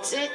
있지?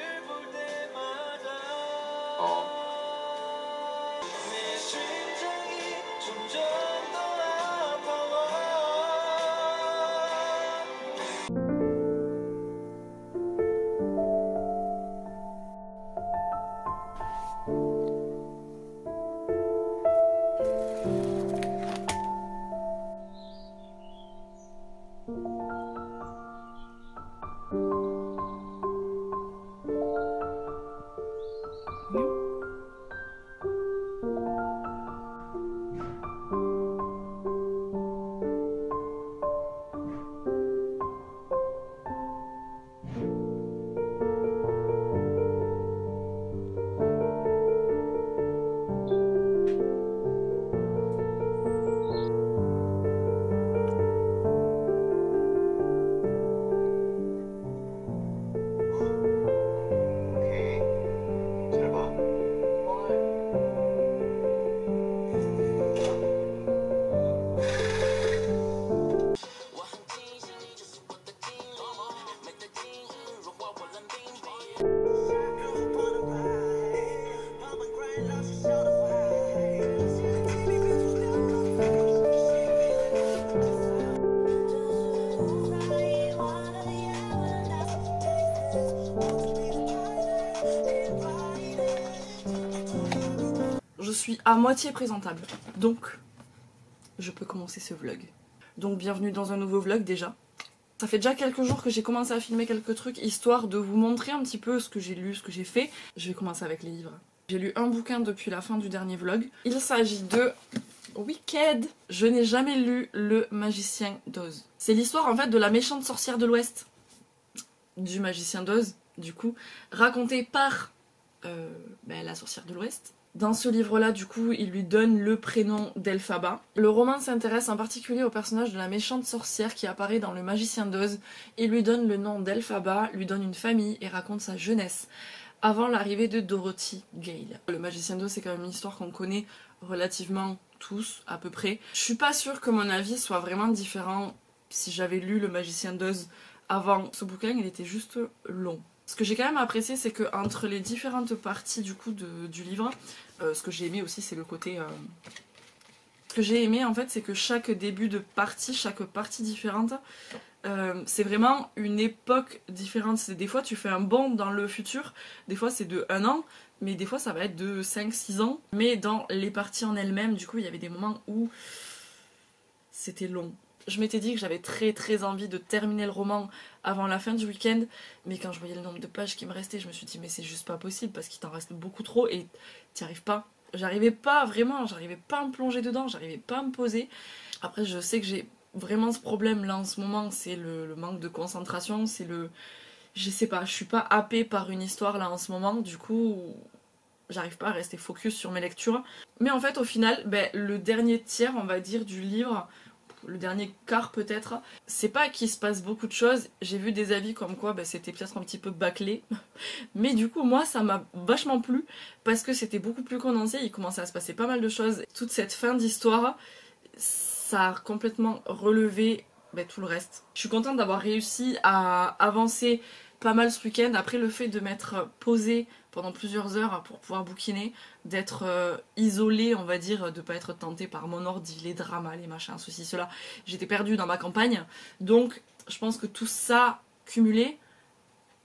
Je suis à moitié présentable, donc je peux commencer ce vlog. Donc bienvenue dans un nouveau vlog déjà. Ça fait déjà quelques jours que j'ai commencé à filmer quelques trucs, histoire de vous montrer un petit peu ce que j'ai lu, ce que j'ai fait. Je vais commencer avec les livres. J'ai lu un bouquin depuis la fin du dernier vlog. Il s'agit de Wicked. Je n'ai jamais lu Le Magicien d'Oz. C'est l'histoire en fait de la méchante sorcière de l'Ouest, du Magicien d'Oz, du coup, racontée par la sorcière de l'Ouest. Dans ce livre-là, du coup, il lui donne le prénom d'Elphaba. Le roman s'intéresse en particulier au personnage de la méchante sorcière qui apparaît dans Le Magicien d'Oz. Il lui donne le nom d'Elphaba, lui donne une famille et raconte sa jeunesse, avant l'arrivée de Dorothy Gale. Le Magicien d'Oz, c'est quand même une histoire qu'on connaît relativement tous, à peu près. Je suis pas sûre que mon avis soit vraiment différent si j'avais lu Le Magicien d'Oz avant ce bouquin, il était juste long. Ce que j'ai quand même apprécié, c'est que entre les différentes parties du coup du livre, ce que j'ai aimé aussi, c'est le côté... Ce que j'ai aimé en fait, c'est que chaque début de partie, chaque partie différente, c'est vraiment une époque différente. Des fois tu fais un bond dans le futur, des fois c'est de 1 an, mais des fois ça va être de 5-6 ans. Mais dans les parties en elles-mêmes, du coup il y avait des moments où c'était long. Je m'étais dit que j'avais très envie de terminer le roman avant la fin du week-end, mais quand je voyais le nombre de pages qui me restait, je me suis dit mais c'est juste pas possible parce qu'il t'en reste beaucoup trop et t'y arrives pas. J'arrivais pas vraiment, j'arrivais pas à me plonger dedans, j'arrivais pas à me poser. Après je sais que j'ai vraiment ce problème là en ce moment, c'est le manque de concentration, c'est le... Je sais pas, je suis pas happée par une histoire là en ce moment, du coup... J'arrive pas à rester focus sur mes lectures. Mais en fait au final, le dernier tiers on va dire du livre, le dernier quart peut-être, c'est pas qu'il se passe beaucoup de choses. J'ai vu des avis comme quoi c'était peut-être un petit peu bâclé. Mais du coup moi ça m'a vachement plu parce que c'était beaucoup plus condensé, il commençait à se passer pas mal de choses. Toute cette fin d'histoire, ça a complètement relevé tout le reste. Je suis contente d'avoir réussi à avancer pas mal ce week-end. Après le fait de m'être posée pendant plusieurs heures pour pouvoir bouquiner, d'être isolée on va dire, de pas être tentée par mon ordi, les dramas, les machins, ceci, cela. J'étais perdue dans ma campagne, donc je pense que tout ça cumulé,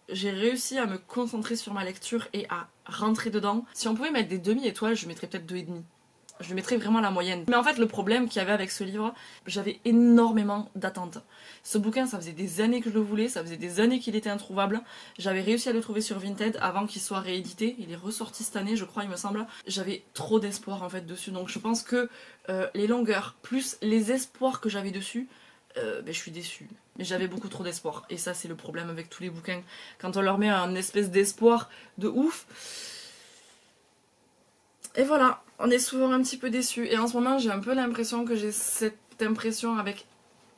j'ai réussi à me concentrer sur ma lecture et à rentrer dedans. Si on pouvait mettre des demi-étoiles, je mettrais peut-être 2,5. Je lui mettrais vraiment la moyenne. Mais en fait le problème qu'il y avait avec ce livre, j'avais énormément d'attentes. Ce bouquin ça faisait des années que je le voulais, ça faisait des années qu'il était introuvable. J'avais réussi à le trouver sur Vinted avant qu'il soit réédité, il est ressorti cette année je crois il me semble. J'avais trop d'espoir en fait dessus, donc je pense que les longueurs plus les espoirs que j'avais dessus, je suis déçue. Mais j'avais beaucoup trop d'espoir et ça c'est le problème avec tous les bouquins. Quand on leur met un espèce d'espoir de ouf, et voilà, on est souvent un petit peu déçus. Et en ce moment, j'ai un peu l'impression que j'ai cette impression avec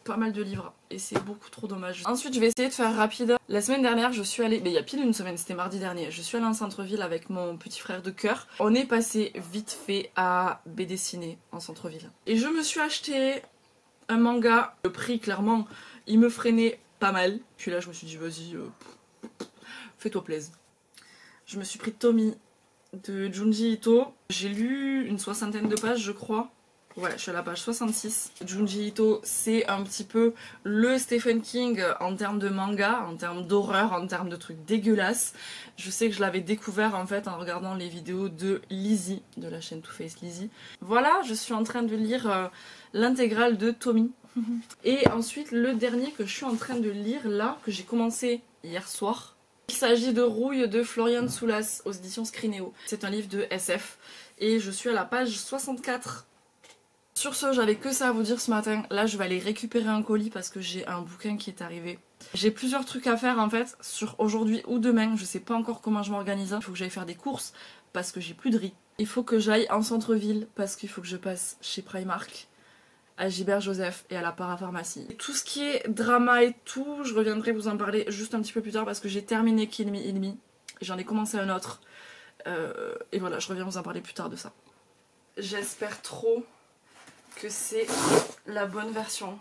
pas mal de livres. Et c'est beaucoup trop dommage. Ensuite, je vais essayer de faire rapide. La semaine dernière, je suis allée... il y a pile une semaine, c'était mardi dernier. Je suis allée en centre-ville avec mon petit frère de cœur. On est passé vite fait à BD Ciné en centre-ville. Et je me suis acheté un manga. Le prix, clairement, il me freinait pas mal. Puis là, je me suis dit, vas-y... fais-toi plaisir. Je me suis pris Tommy de Junji Ito. J'ai lu une 60aine de pages je crois. Ouais, je suis à la page 66. Junji Ito, c'est un petit peu le Stephen King en termes de manga, en termes d'horreur, en termes de trucs dégueulasses. Je sais que je l'avais découvert en fait en regardant les vidéos de Lizzie, de la chaîne Too Faced Lizzie. Voilà, je suis en train de lire l'intégrale de Tommy. Et ensuite, le dernier que je suis en train de lire là, que j'ai commencé hier soir. Il s'agit de Rouille de Florian Soulas aux éditions Scrineo. C'est un livre de SF et je suis à la page 64. Sur ce, j'avais que ça à vous dire ce matin. Là, je vais aller récupérer un colis parce que j'ai un bouquin qui est arrivé. J'ai plusieurs trucs à faire en fait, sur aujourd'hui ou demain. Je sais pas encore comment je m'organise. Il faut que j'aille faire des courses parce que j'ai plus de riz. Il faut que j'aille en centre-ville parce qu'il faut que je passe chez Primark, à Gilbert Joseph et à la parapharmacie. Tout ce qui est drama et tout, je reviendrai vous en parler juste un petit peu plus tard parce que j'ai terminé Kill Me, Heal Me. J'en ai commencé un autre. Et voilà, je reviens vous en parler plus tard de ça. J'espère trop que c'est la bonne version.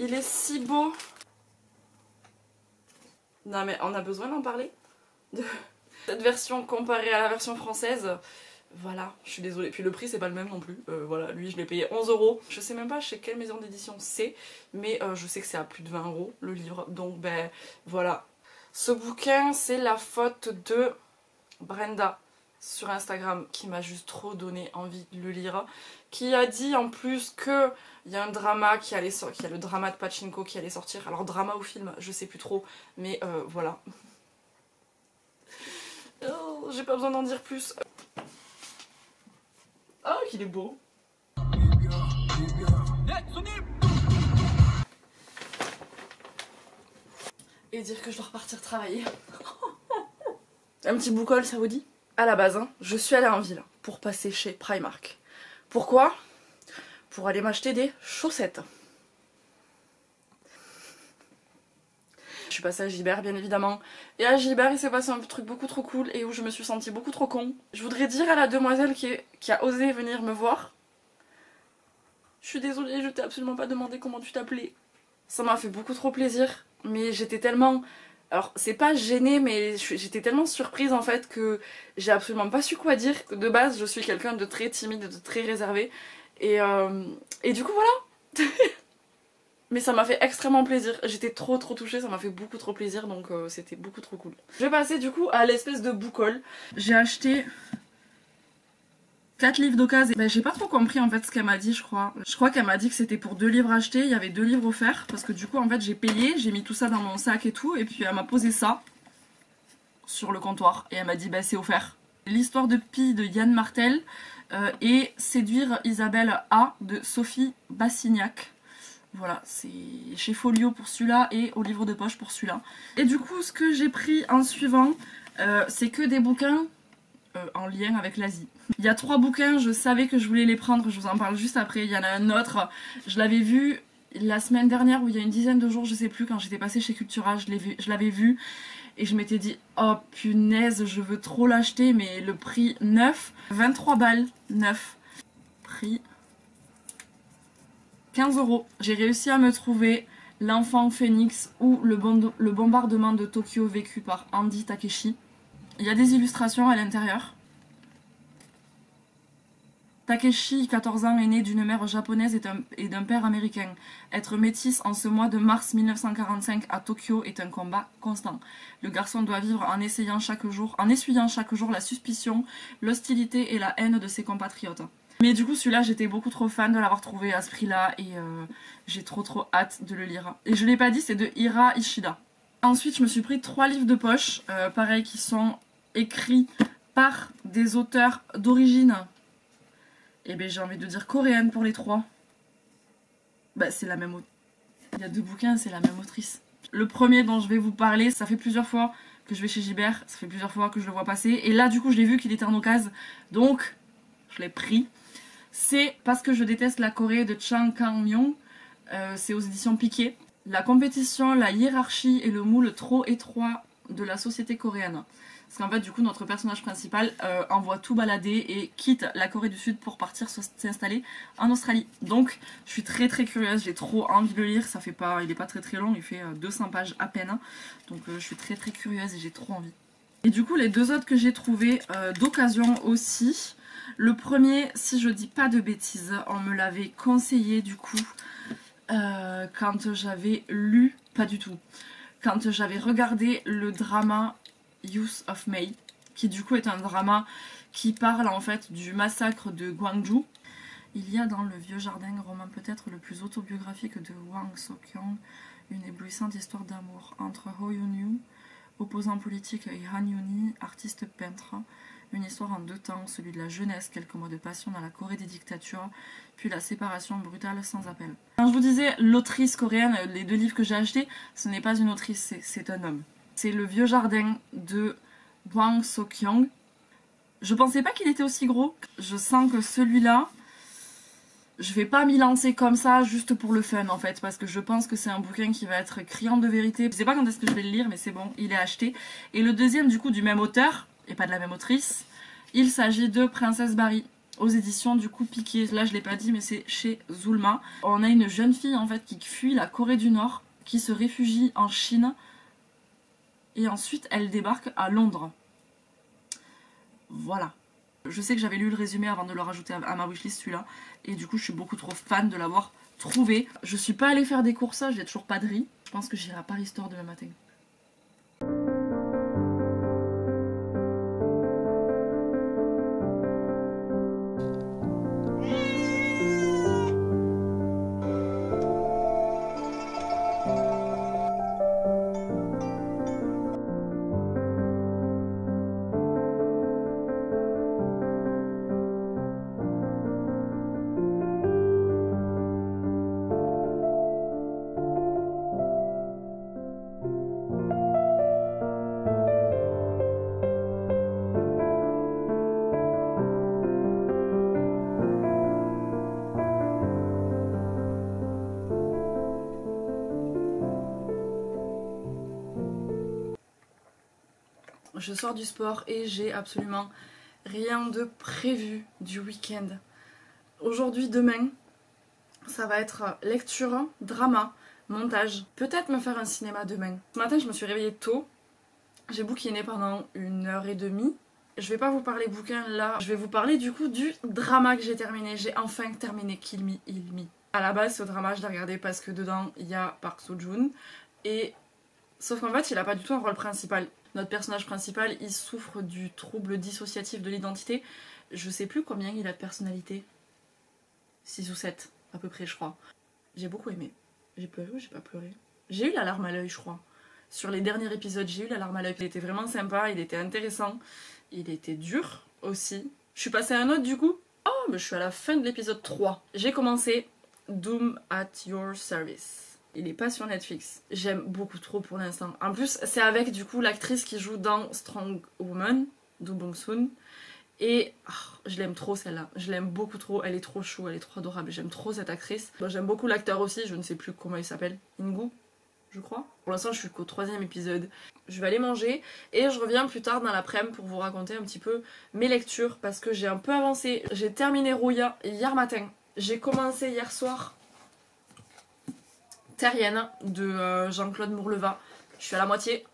Il est si beau. Non mais on a besoin d'en parler de cette version comparée à la version française. Voilà, je suis désolée. Puis le prix c'est pas le même non plus. Voilà, lui je l'ai payé 11 €. Je sais même pas chez quelle maison d'édition c'est, mais je sais que c'est à plus de 20 € le livre. Donc ben voilà. Ce bouquin c'est la faute de Brenda sur Instagram qui m'a juste trop donné envie de le lire, qui a dit en plus que il y a un drama qui allait sortir, qu'il y a le drama de Pachinko qui allait sortir, alors drama ou film je sais plus trop, mais voilà. Oh, j'ai pas besoin d'en dire plus. Oh qu'il est beau. Et dire que je dois repartir travailler. Un petit boucol ça vous dit? À la base, hein, je suis allée en ville pour passer chez Primark. Pourquoi? Pour aller m'acheter des chaussettes. Je suis passée à Gilbert bien évidemment. Et à Gilbert il s'est passé un truc beaucoup trop cool et où je me suis sentie beaucoup trop con. Je voudrais dire à la demoiselle qui a osé venir me voir: je suis désolée, je t'ai absolument pas demandé comment tu t'appelais. Ça m'a fait beaucoup trop plaisir. Mais j'étais tellement... Alors c'est pas gênée mais j'étais tellement surprise en fait que j'ai absolument pas su quoi dire. De base je suis quelqu'un de très timide, de très réservé et du coup voilà. Mais ça m'a fait extrêmement plaisir, j'étais trop touchée, ça m'a fait beaucoup trop plaisir donc c'était beaucoup trop cool. Je vais passer du coup à l'espèce de boucole. J'ai acheté 4 livres d'occasion. Ben, j'ai pas trop compris en fait ce qu'elle m'a dit je crois. Je crois qu'elle m'a dit que c'était pour 2 livres achetés, il y avait 2 livres offerts. Parce que du coup en fait j'ai payé, j'ai mis tout ça dans mon sac et tout. Et puis elle m'a posé ça sur le comptoir. Et elle m'a dit bah c'est offert. L'histoire de Pi de Yann Martel et Séduire Isabelle A de Sophie Bassignac. Voilà, c'est chez Folio pour celui-là et au livre de poche pour celui-là. Et du coup ce que j'ai pris en suivant, c'est que des bouquins en lien avec l'Asie. Il y a 3 bouquins, je savais que je voulais les prendre, je vous en parle juste après. Il y en a un autre, je l'avais vu la semaine dernière ou il y a une dizaine de jours, je sais plus, quand j'étais passée chez Cultura, je l'avais vu et je m'étais dit oh punaise, je veux trop l'acheter, mais le prix neuf, 23 balles, neuf, prix 15 €. J'ai réussi à me trouver L'Enfant Phénix ou le bombardement de Tokyo vécu par Andy Takeshi. Il y a des illustrations à l'intérieur. Takeshi, 14 ans, est né d'une mère japonaise et d'un père américain. Être métis en ce mois de mars 1945 à Tokyo est un combat constant. Le garçon doit vivre en essuyant chaque jour la suspicion, l'hostilité et la haine de ses compatriotes. Mais du coup celui-là j'étais beaucoup trop fan de l'avoir trouvé à ce prix-là et j'ai trop hâte de le lire. Et je l'ai pas dit, c'est de Hira Ishida. Ensuite je me suis pris 3 livres de poche, pareil, qui sont écrits par des auteurs d'origine, et bien j'ai envie de dire coréenne pour les 3. Bah c'est la même autrice. Il y a 2 bouquins, c'est la même autrice. Le premier dont je vais vous parler, ça fait plusieurs fois que je vais chez Gilbert, ça fait plusieurs fois que je le vois passer, et là du coup je l'ai vu qu'il était en occasion, donc je l'ai pris. C'est Parce que je déteste la Corée de Chang Kang-myung, c'est aux éditions Piquet. La compétition, la hiérarchie et le moule trop étroit de la société coréenne. Parce qu'en fait du coup notre personnage principal envoie tout balader et quitte la Corée du Sud pour partir s'installer en Australie. Donc je suis très curieuse, j'ai trop envie de le lire, ça fait pas, il est pas très long, il fait 200 pages à peine. Donc je suis très curieuse et j'ai trop envie. Et du coup les deux autres que j'ai trouvés d'occasion aussi. Le premier, si je dis pas de bêtises, on me l'avait conseillé du coup quand j'avais lu, pas du tout, quand j'avais regardé le drama Youth of May, qui du coup est un drama qui parle en fait du massacre de Gwangju. Il y a dans Le Vieux Jardin, roman peut-être le plus autobiographique de Hwang Sok-young, une éblouissante histoire d'amour entre Ho Yoon-yu, opposant politique, et Han Yoon-hee, artiste peintre. Une histoire en deux temps, celui de la jeunesse, quelques mois de passion dans la Corée des dictatures, puis la séparation brutale sans appel. Quand je vous disais l'autrice coréenne, les deux livres que j'ai achetés, ce n'est pas une autrice, c'est un homme. C'est Le Vieux Jardin de Hwang Sok-young. Je pensais pas qu'il était aussi gros. Je sens que celui-là, je vais pas m'y lancer comme ça juste pour le fun en fait, parce que je pense que c'est un bouquin qui va être criant de vérité. Je sais pas quand est-ce que je vais le lire, mais c'est bon, il est acheté. Et le deuxième du coup du même auteur, et pas de la même autrice, il s'agit de Princesse Barry, aux éditions du coup Piqué. Là je l'ai pas dit mais c'est chez Zulma. On a une jeune fille en fait qui fuit la Corée du Nord, qui se réfugie en Chine, et ensuite elle débarque à Londres. Voilà. Je sais que j'avais lu le résumé avant de le rajouter à ma wishlist celui-là, et du coup je suis beaucoup trop fan de l'avoir trouvé. Je suis pas allée faire des courses, j'ai toujours pas de riz. Je pense que j'irai à Paris Store demain matin. Je sors du sport et j'ai absolument rien de prévu du week-end. Aujourd'hui, demain, ça va être lecture, drama, montage. Peut-être me faire un cinéma demain. Ce matin, je me suis réveillée tôt. J'ai bouquiné pendant 1h30. Je vais pas vous parler bouquin là. Je vais vous parler du coup du drama que j'ai terminé. J'ai enfin terminé Kill Me, Heal Me. À la base, ce drama, je l'ai regardé parce que dedans, il y a Park Seo-joon. Et sauf qu'en fait, il a pas du tout un rôle principal. Notre personnage principal, il souffre du trouble dissociatif de l'identité. Je sais plus combien il a de personnalité. 6 ou 7 à peu près, je crois. J'ai beaucoup aimé. J'ai pleuré ou j'ai pas pleuré? J'ai eu la larme à l'œil, je crois. Sur les derniers épisodes, j'ai eu la larme à l'œil. Il était vraiment sympa, il était intéressant. Il était dur aussi. Je suis passée à un autre du coup. Oh, mais je suis à la fin de l'épisode 3. J'ai commencé Doom at Your Service. Il est pas sur Netflix. J'aime beaucoup trop pour l'instant. En plus, c'est avec du coup l'actrice qui joue dans Strong Woman, Do Bong-soon. Et je l'aime trop celle-là. Je l'aime beaucoup trop. Elle est trop chou, elle est trop adorable. J'aime trop cette actrice. Bon, j'aime beaucoup l'acteur aussi. Je ne sais plus comment il s'appelle. Ingu, je crois. Pour l'instant, je suis qu'au 3e épisode. Je vais aller manger et je reviens plus tard dans l'après-midi pour vous raconter un petit peu mes lectures parce que j'ai un peu avancé. J'ai terminé Rouya hier matin. J'ai commencé hier soir Terrienne de Jean-Claude Mourleva. Je suis à la moitié.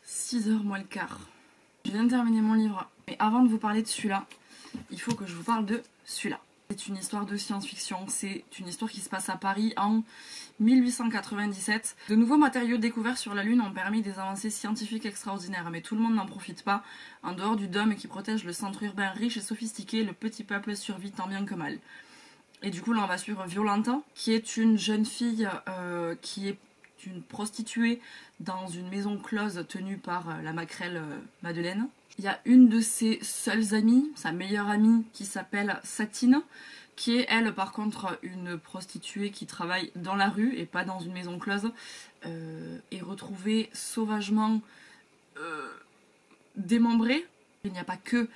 6h moins le quart. Je viens de terminer mon livre, mais avant de vous parler de celui-là, il faut que je vous parle de celui-là. C'est une histoire de science-fiction, c'est une histoire qui se passe à Paris en 1897. De nouveaux matériaux découverts sur la Lune ont permis des avancées scientifiques extraordinaires, mais tout le monde n'en profite pas. En dehors du dôme qui protège le centre urbain riche et sophistiqué, le petit peuple survit tant bien que mal. Et du coup là on va suivre Violanta, qui est une jeune fille qui est une prostituée dans une maison close tenue par la maquerelle Madeleine. Il y a une de ses seules amies, sa meilleure amie, qui s'appelle Satine, qui est elle par contre une prostituée qui travaille dans la rue et pas dans une maison close, est retrouvée sauvagement démembrée. Il n'y a pas que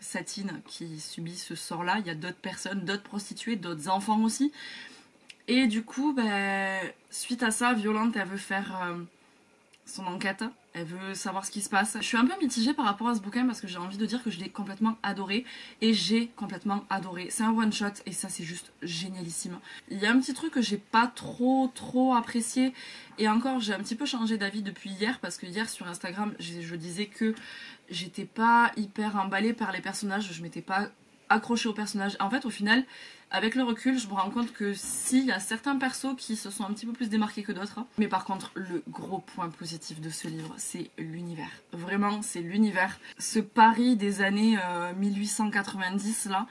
Satine qui subit ce sort-là, il y a d'autres personnes, d'autres prostituées, d'autres enfants aussi. Et du coup, suite à ça, Violante, elle veut faire son enquête, elle veut savoir ce qui se passe. Je suis un peu mitigée par rapport à ce bouquin parce que j'ai envie de dire que je l'ai complètement adoré, et j'ai complètement adoré. C'est un one shot et ça c'est juste génialissime. Il y a un petit truc que j'ai pas trop apprécié, et encore j'ai un petit peu changé d'avis depuis hier parce que hier sur Instagram je disais que j'étais pas hyper emballée par les personnages, je m'étais pas accrochée aux personnages. En fait au final, avec le recul, je me rends compte que si, il y a certains persos qui se sont un petit peu plus démarqués que d'autres. Mais par contre, le gros point positif de ce livre, c'est l'univers. Vraiment, c'est l'univers. Ce Paris des années 1890 là,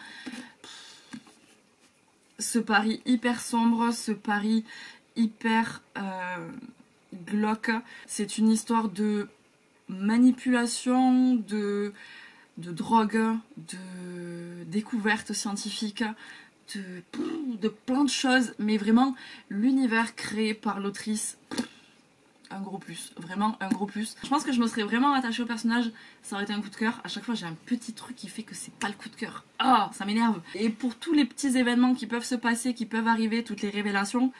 ce Paris hyper sombre, ce Paris hyper glauque. C'est une histoire de manipulation, de drogue, de découverte scientifique, de plein de choses, mais vraiment l'univers créé par l'autrice, un gros plus, vraiment un gros plus. Je pense que je me serais vraiment attachée au personnage, ça aurait été un coup de cœur. À chaque fois j'ai un petit truc qui fait que c'est pas le coup de cœur. Ah, ça m'énerve. Et pour tous les petits événements qui peuvent se passer, qui peuvent arriver, toutes les révélations,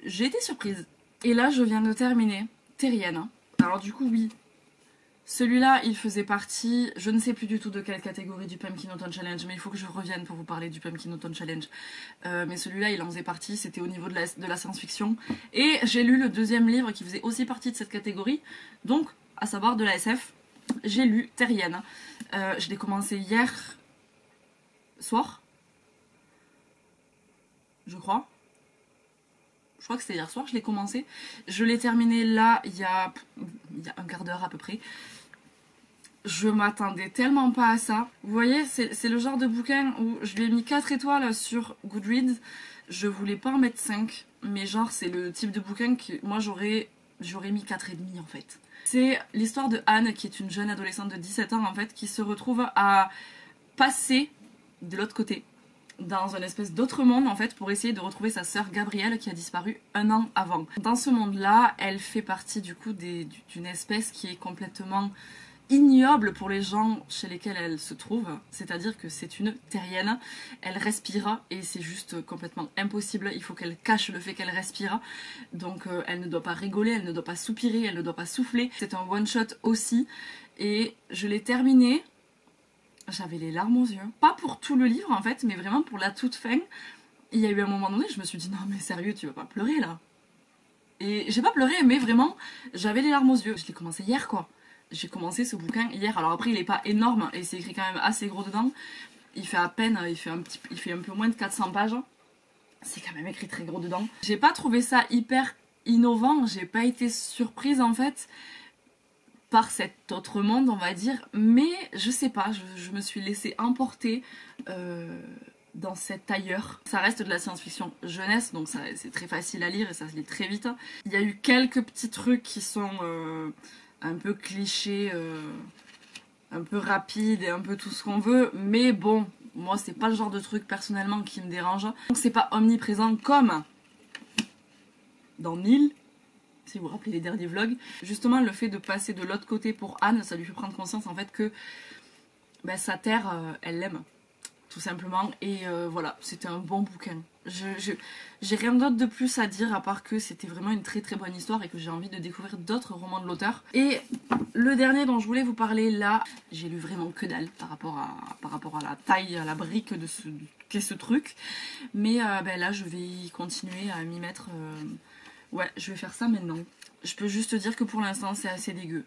j'ai été surprise. Et là je viens de terminer Terrienne. Alors du coup oui, celui-là, il faisait partie, je ne sais plus du tout de quelle catégorie du Pumpkin Autumn Challenge, mais il faut que je revienne pour vous parler du Pumpkin Autumn Challenge. Mais celui-là, il en faisait partie, c'était au niveau de la science-fiction. Et j'ai lu le deuxième livre qui faisait aussi partie de cette catégorie, donc, à savoir de la SF. J'ai lu Terrienne. Je l'ai commencé hier soir, je crois. Je crois que c'était hier soir, je l'ai commencé. Je l'ai terminé là, il y a un quart d'heure à peu près. Je m'attendais tellement pas à ça. Vous voyez, c'est le genre de bouquin où je lui ai mis 4 étoiles sur Goodreads. Je voulais pas en mettre 5, mais genre c'est le type de bouquin que moi j'aurais mis 4,5 en fait. C'est l'histoire de Anne, qui est une jeune adolescente de 17 ans en fait, qui se retrouve à passer de l'autre côté, dans un espèce d'autre monde en fait, pour essayer de retrouver sa sœur Gabrielle qui a disparu 1 an avant. Dans ce monde-là, elle fait partie du coup d'une espèce qui est complètement ignoble pour les gens chez lesquels elle se trouve, c'est-à-dire que c'est une terrienne, elle respire et c'est juste complètement impossible, il faut qu'elle cache le fait qu'elle respire, donc elle ne doit pas rigoler, elle ne doit pas soupirer, elle ne doit pas souffler. C'est un one-shot aussi, et je l'ai terminé, j'avais les larmes aux yeux. Pas pour tout le livre en fait, mais vraiment pour la toute fin. Il y a eu un moment donné, je me suis dit non mais sérieux, tu vas pas pleurer là. Et j'ai pas pleuré, mais vraiment, j'avais les larmes aux yeux. Je l'ai commencé hier quoi. J'ai commencé ce bouquin hier. Alors après il est pas énorme et c'est écrit quand même assez gros dedans. Il fait à peine, il fait un peu moins de 400 pages. C'est quand même écrit très gros dedans. J'ai pas trouvé ça hyper innovant, j'ai pas été surprise en fait par cet autre monde on va dire, mais je sais pas, je me suis laissée emporter dans cet ailleurs. Ça reste de la science-fiction jeunesse, donc c'est très facile à lire et ça se lit très vite. Il y a eu quelques petits trucs qui sont un peu clichés, un peu rapides et un peu tout ce qu'on veut, mais bon, moi c'est pas le genre de truc personnellement qui me dérange. Donc c'est pas omniprésent comme dans Nil, si vous vous rappelez les derniers vlogs. Justement le fait de passer de l'autre côté pour Anne, ça lui fait prendre conscience en fait que sa terre, elle l'aime. Tout simplement, et voilà, c'était un bon bouquin. J'ai rien d'autre de plus à dire à part que c'était vraiment une très très bonne histoire et que j'ai envie de découvrir d'autres romans de l'auteur. Et le dernier dont je voulais vous parler là, j'ai lu vraiment que dalle par rapport à la taille, à la brique de qu'est ce truc. Mais là je vais continuer à m'y mettre Ouais, je vais faire ça maintenant. Je peux juste te dire que pour l'instant c'est assez dégueu.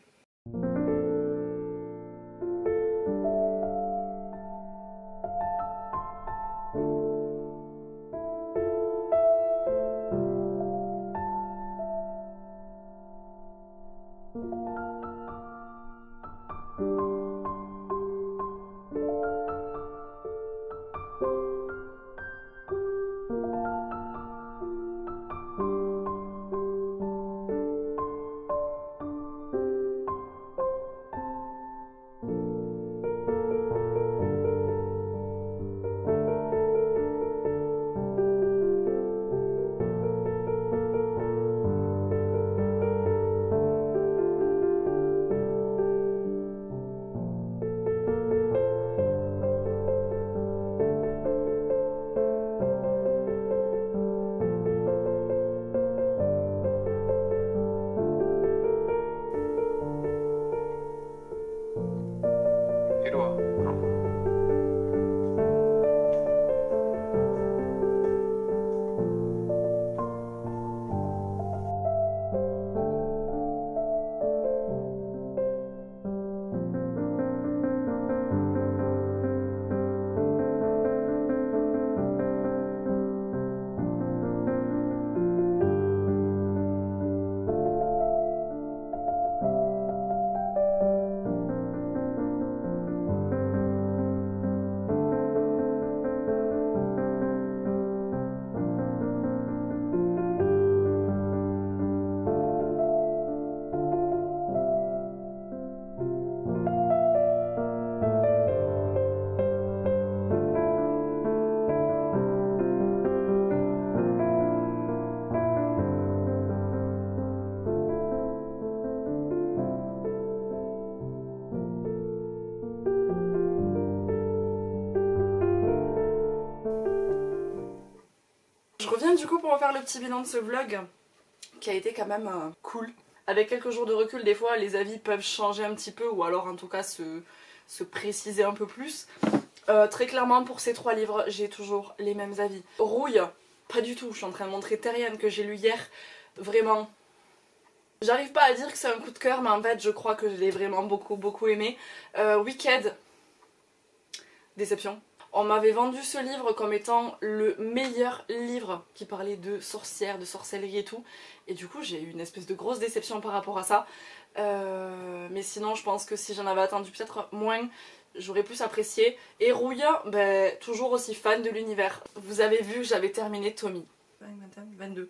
Je reviens du coup pour refaire le petit bilan de ce vlog qui a été quand même cool. Avec quelques jours de recul, des fois les avis peuvent changer un petit peu ou alors en tout cas se préciser un peu plus. Très clairement pour ces 3 livres, j'ai toujours les mêmes avis. Rouille, pas du tout, je suis en train de montrer Terrienne que j'ai lu hier, vraiment. J'arrive pas à dire que c'est un coup de cœur mais en fait je crois que je l'ai vraiment beaucoup aimé. Wicked, déception. On m'avait vendu ce livre comme étant le meilleur livre qui parlait de sorcières, de sorcellerie et tout. Et du coup j'ai eu une espèce de grosse déception par rapport à ça. Mais sinon je pense que si j'en avais attendu peut-être moins, j'aurais plus apprécié. Et Rouille, ben, toujours aussi fan de l'univers. Vous avez vu que j'avais terminé Tommy. 22.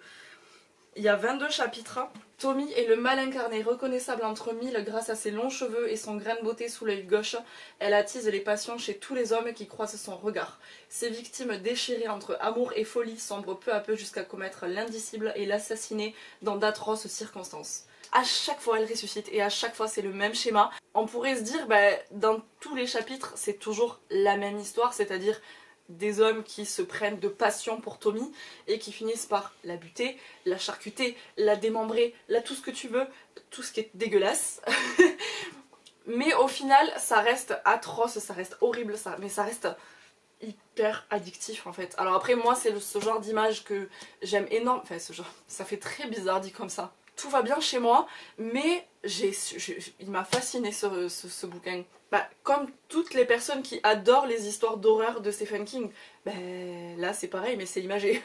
Il y a 22 chapitres. Tommy est le mal incarné, reconnaissable entre mille grâce à ses longs cheveux et son grain de beauté sous l'œil gauche. Elle attise les passions chez tous les hommes qui croisent son regard. Ses victimes déchirées entre amour et folie sombrent peu à peu jusqu'à commettre l'indicible et l'assassiner dans d'atroces circonstances. À chaque fois elle ressuscite et à chaque fois c'est le même schéma. On pourrait se dire, bah, dans tous les chapitres c'est toujours la même histoire, c'est-à-dire des hommes qui se prennent de passion pour Tommy et qui finissent par la buter, la charcuter, la démembrer, là tout ce que tu veux, tout ce qui est dégueulasse. Mais au final ça reste atroce, ça reste horrible, mais ça reste hyper addictif en fait. Alors après moi c'est ce genre d'image que j'aime énormément, enfin ce genre, ça fait très bizarre dit comme ça. Tout va bien chez moi, mais il m'a fasciné ce bouquin. Bah, comme toutes les personnes qui adorent les histoires d'horreur de Stephen King, bah, là c'est pareil mais c'est imagé.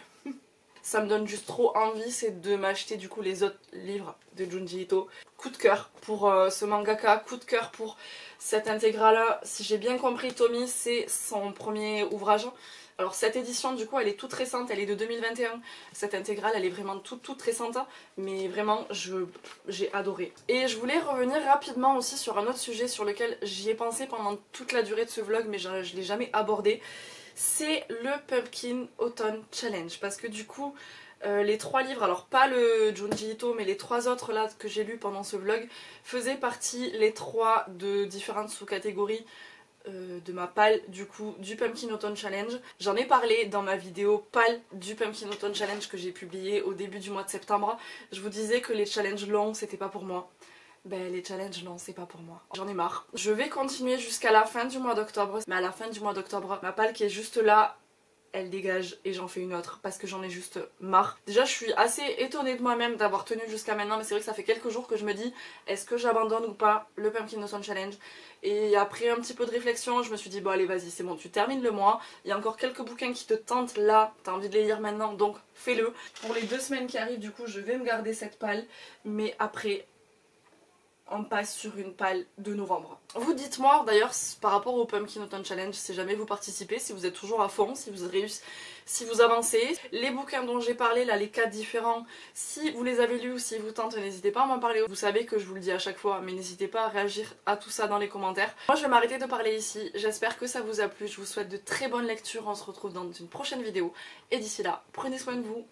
Ça me donne juste trop envie, c'est de m'acheter du coup les autres livres de Junji Ito. Coup de cœur pour ce mangaka, coup de cœur pour cette intégrale. Si j'ai bien compris, Tommy c'est son premier ouvrage. Alors cette édition du coup elle est toute récente, elle est de 2021. Cette intégrale elle est vraiment toute récente, mais vraiment j'ai adoré. Et je voulais revenir rapidement aussi sur un autre sujet sur lequel j'y ai pensé pendant toute la durée de ce vlog mais je ne l'ai jamais abordé. C'est le Pumpkin Autumn Challenge, parce que du coup les 3 livres, alors pas le Junji Ito mais les 3 autres là que j'ai lus pendant ce vlog faisaient partie les 3 de différentes sous-catégories de ma palle du coup du Pumpkin Autumn Challenge. J'en ai parlé dans ma vidéo palle du Pumpkin Autumn Challenge que j'ai publié au début du mois de septembre. Je vous disais que les challenges longs c'était pas pour moi. Ben les challenges non c'est pas pour moi. J'en ai marre. Je vais continuer jusqu'à la fin du mois d'octobre. Mais à la fin du mois d'octobre, ma palle qui est juste là, elle dégage et j'en fais une autre parce que j'en ai juste marre. Déjà je suis assez étonnée de moi-même d'avoir tenu jusqu'à maintenant, mais c'est vrai que ça fait quelques jours que je me dis est-ce que j'abandonne ou pas le Pumpkin No Sun Challenge. Et après un petit peu de réflexion je me suis dit bon allez vas-y c'est bon, tu termines le mois, il y a encore quelques bouquins qui te tentent là, t'as envie de les lire maintenant donc fais-le. Pour les 2 semaines qui arrivent du coup je vais me garder cette palle, mais après on passe sur une palle de novembre. Vous dites-moi d'ailleurs par rapport au Pumpkin Autumn Challenge si jamais vous participez, si vous êtes toujours à fond, si vous réussissez, si vous avancez. Les bouquins dont j'ai parlé là, les 4 différents, si vous les avez lus ou si vous tentent, n'hésitez pas à m'en parler. Vous savez que je vous le dis à chaque fois, mais n'hésitez pas à réagir à tout ça dans les commentaires. Moi je vais m'arrêter de parler ici, j'espère que ça vous a plu, je vous souhaite de très bonnes lectures, on se retrouve dans une prochaine vidéo. Et d'ici là, prenez soin de vous.